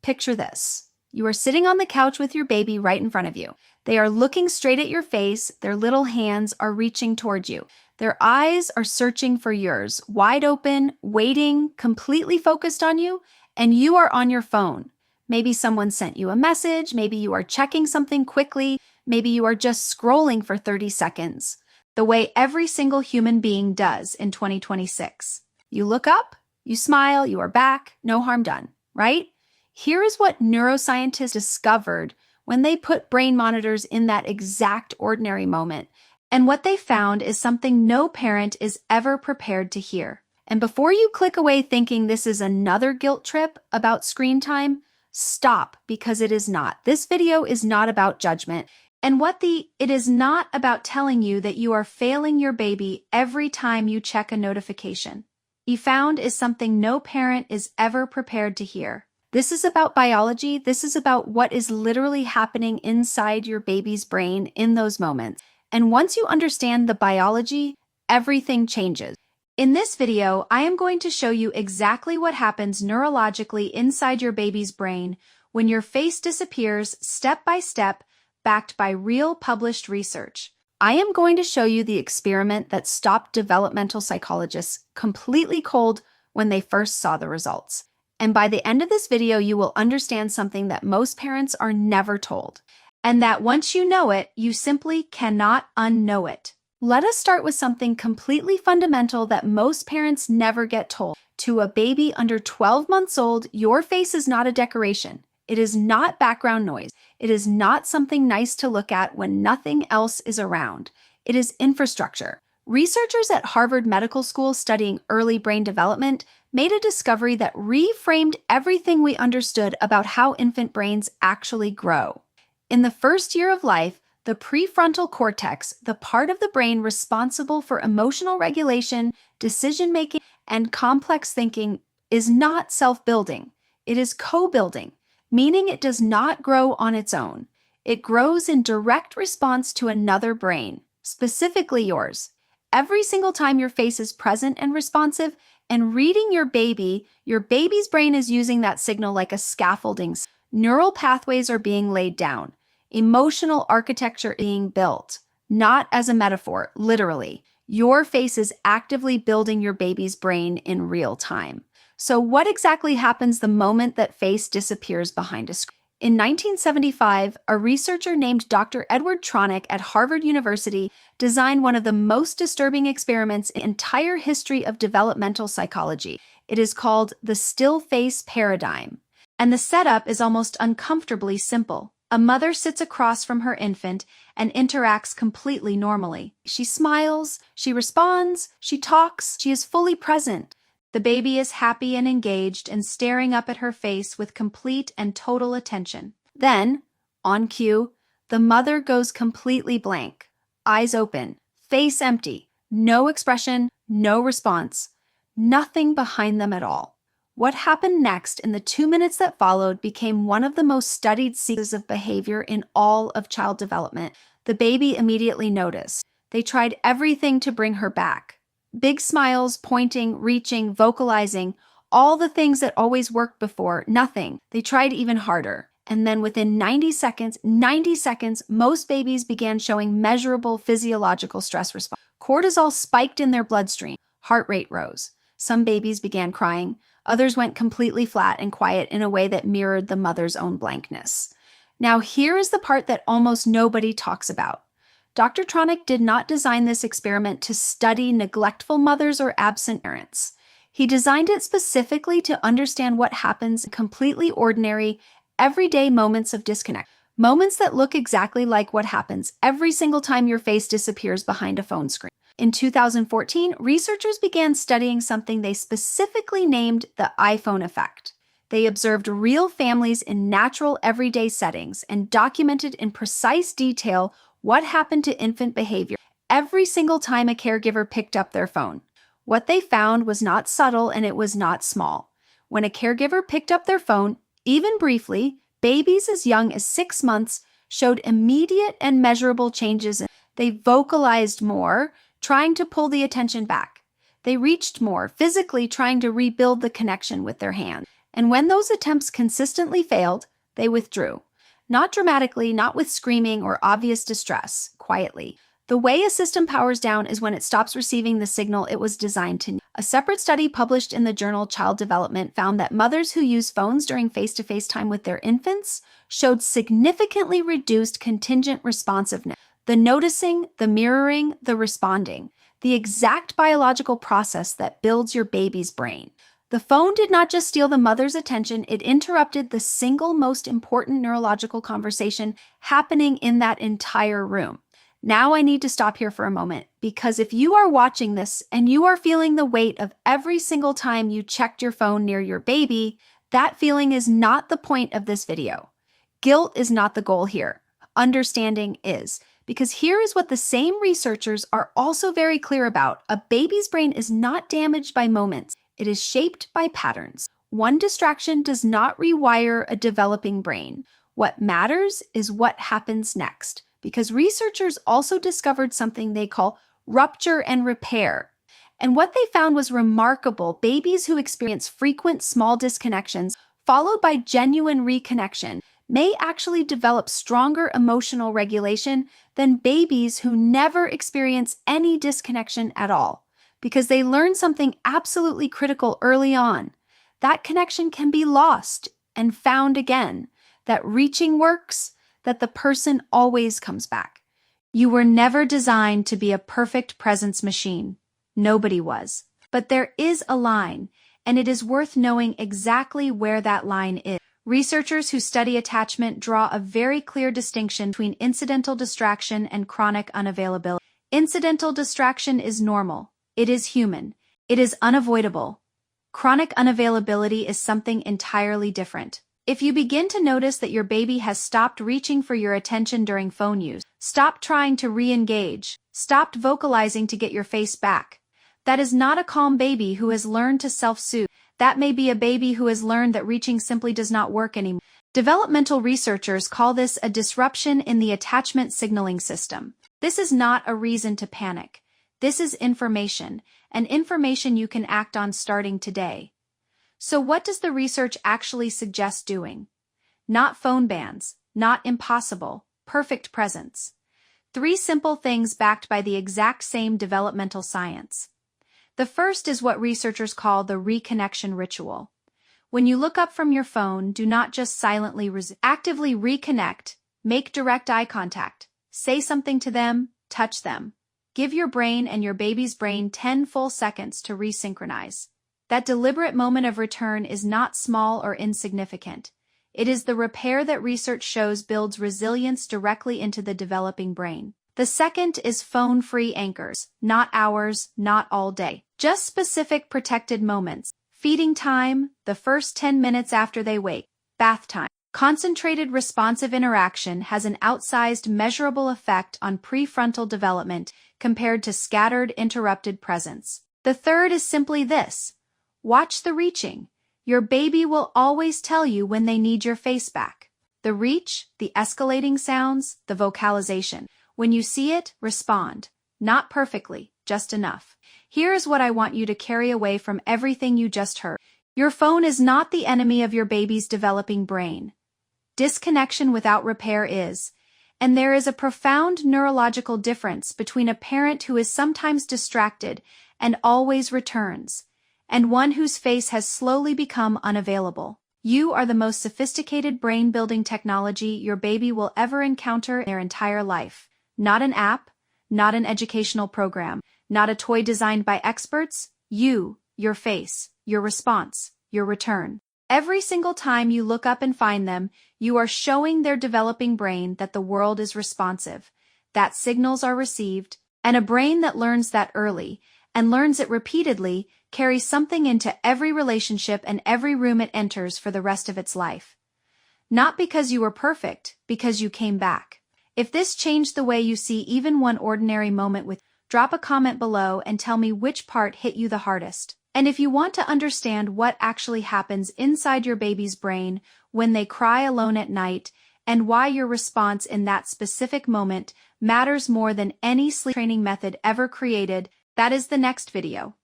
Picture this. You are sitting on the couch with your baby right in front of you. They are looking straight at your face. Their little hands are reaching towards you. Their eyes are searching for yours, wide open, waiting, completely focused on you, and you are on your phone. Maybe someone sent you a message. Maybe you are checking something quickly. Maybe you are just scrolling for 30 seconds. The way every single human being does in 2026. You look up, you smile, you are back, no harm done, right? Here is what neuroscientists discovered when they put brain monitors in that exact ordinary moment. And what they found is something no parent is ever prepared to hear. And before you click away thinking this is another guilt trip about screen time, stop, because it is not. This video is not about judgment. And it is not about telling you that you are failing your baby every time you check a notification. Found is something no parent is ever prepared to hear. This is about biology. This is about what is literally happening inside your baby's brain in those moments. And once you understand the biology, everything changes. In this video, I am going to show you exactly what happens neurologically inside your baby's brain when your face disappears step by step, backed by real published research. I am going to show you the experiment that stopped developmental psychologists completely cold when they first saw the results. And by the end of this video, you will understand something that most parents are never told. And that once you know it, you simply cannot unknow it. Let us start with something completely fundamental that most parents never get told. To a baby under 12 months old, your face is not a decoration. It is not background noise. It is not something nice to look at when nothing else is around. It is infrastructure. Researchers at Harvard Medical School studying early brain development made a discovery that reframed everything we understood about how infant brains actually grow. In the first year of life, the prefrontal cortex, the part of the brain responsible for emotional regulation, decision-making, and complex thinking, is not self-building. It is co-building, meaning it does not grow on its own. It grows in direct response to another brain, specifically yours. Every single time your face is present and responsive and reading your baby's brain is using that signal like a scaffolding. Neural pathways are being laid down. Emotional architecture being built, not as a metaphor, literally. Your face is actively building your baby's brain in real time. So what exactly happens the moment that face disappears behind a screen? In 1975, a researcher named Dr. Edward Tronick at Harvard University designed one of the most disturbing experiments in the entire history of developmental psychology. It is called the still face paradigm. And the setup is almost uncomfortably simple. A mother sits across from her infant and interacts completely normally. She smiles, she responds, she talks, she is fully present. The baby is happy and engaged and staring up at her face with complete and total attention. Then, on cue, the mother goes completely blank. Eyes open, face empty, no expression, no response, nothing behind them at all. What happened next in the 2 minutes that followed became one of the most studied sequences of behavior in all of child development. The baby immediately noticed. They tried everything to bring her back. Big smiles, pointing, reaching, vocalizing, all the things that always worked before, nothing. They tried even harder. And then within 90 seconds, most babies began showing measurable physiological stress response. Cortisol spiked in their bloodstream. Heart rate rose. Some babies began crying. Others went completely flat and quiet in a way that mirrored the mother's own blankness. Now here is the part that almost nobody talks about. Dr. Tronick did not design this experiment to study neglectful mothers or absent parents. He designed it specifically to understand what happens in completely ordinary, everyday moments of disconnect. Moments that look exactly like what happens every single time your face disappears behind a phone screen. In 2014, researchers began studying something they specifically named the iPhone effect. They observed real families in natural everyday settings and documented in precise detail what happened to infant behavior every single time a caregiver picked up their phone. What they found was not subtle and it was not small. When a caregiver picked up their phone, even briefly, babies as young as 6 months showed immediate and measurable changes. They vocalized more, trying to pull the attention back. They reached more, physically trying to rebuild the connection with their hand. And when those attempts consistently failed, they withdrew. Not dramatically, not with screaming or obvious distress, quietly. The way a system powers down is when it stops receiving the signal it was designed to. A separate study published in the journal Child Development found that mothers who use phones during face-to-face time with their infants showed significantly reduced contingent responsiveness. The noticing, the mirroring, the responding. The exact biological process that builds your baby's brain. The phone did not just steal the mother's attention, it interrupted the single most important neurological conversation happening in that entire room. Now I need to stop here for a moment, because if you are watching this and you are feeling the weight of every single time you checked your phone near your baby, that feeling is not the point of this video. Guilt is not the goal here. Understanding is. Because here is what the same researchers are also very clear about. A baby's brain is not damaged by moments. It is shaped by patterns. One distraction does not rewire a developing brain. What matters is what happens next. Because researchers also discovered something they call rupture and repair. And what they found was remarkable. Babies who experience frequent small disconnections, followed by genuine reconnection, may actually develop stronger emotional regulation than babies who never experience any disconnection at all, because they learn something absolutely critical early on. That connection can be lost and found again, that reaching works, that the person always comes back. You were never designed to be a perfect presence machine. Nobody was. But there is a line, and it is worth knowing exactly where that line is. Researchers who study attachment draw a very clear distinction between incidental distraction and chronic unavailability. Incidental distraction is normal. It is human. It is unavoidable. Chronic unavailability is something entirely different. If you begin to notice that your baby has stopped reaching for your attention during phone use, stopped trying to re-engage, stopped vocalizing to get your face back, that is not a calm baby who has learned to self-soothe. That may be a baby who has learned that reaching simply does not work anymore. Developmental researchers call this a disruption in the attachment signaling system. This is not a reason to panic. This is information, and information you can act on starting today. So what does the research actually suggest doing? Not phone bans, not impossible, perfect presence. 3 simple things backed by the exact same developmental science. The first is what researchers call the reconnection ritual. When you look up from your phone, do not just silently actively reconnect, make direct eye contact, say something to them, touch them. Give your brain and your baby's brain 10 full seconds to resynchronize. That deliberate moment of return is not small or insignificant. It is the repair that research shows builds resilience directly into the developing brain. The second is phone-free anchors, not hours, not all day. Just specific protected moments. Feeding time, the first 10 minutes after they wake. Bath time. Concentrated responsive interaction has an outsized measurable effect on prefrontal development compared to scattered interrupted presence. The third is simply this. Watch the reaching. Your baby will always tell you when they need your face back. The reach, the escalating sounds, the vocalization. When you see it, respond. Not perfectly, just enough. Here is what I want you to carry away from everything you just heard. Your phone is not the enemy of your baby's developing brain. Disconnection without repair is. And there is a profound neurological difference between a parent who is sometimes distracted and always returns, and one whose face has slowly become unavailable. You are the most sophisticated brain-building technology your baby will ever encounter in their entire life. Not an app, not an educational program, not a toy designed by experts. You, your face, your response, your return. Every single time you look up and find them, you are showing their developing brain that the world is responsive, that signals are received, and a brain that learns that early, and learns it repeatedly, carries something into every relationship and every room it enters for the rest of its life. Not because you were perfect, because you came back. If this changed the way you see even one ordinary moment with, drop a comment below and tell me which part hit you the hardest. And if you want to understand what actually happens inside your baby's brain when they cry alone at night, and why your response in that specific moment matters more than any sleep training method ever created, that is the next video.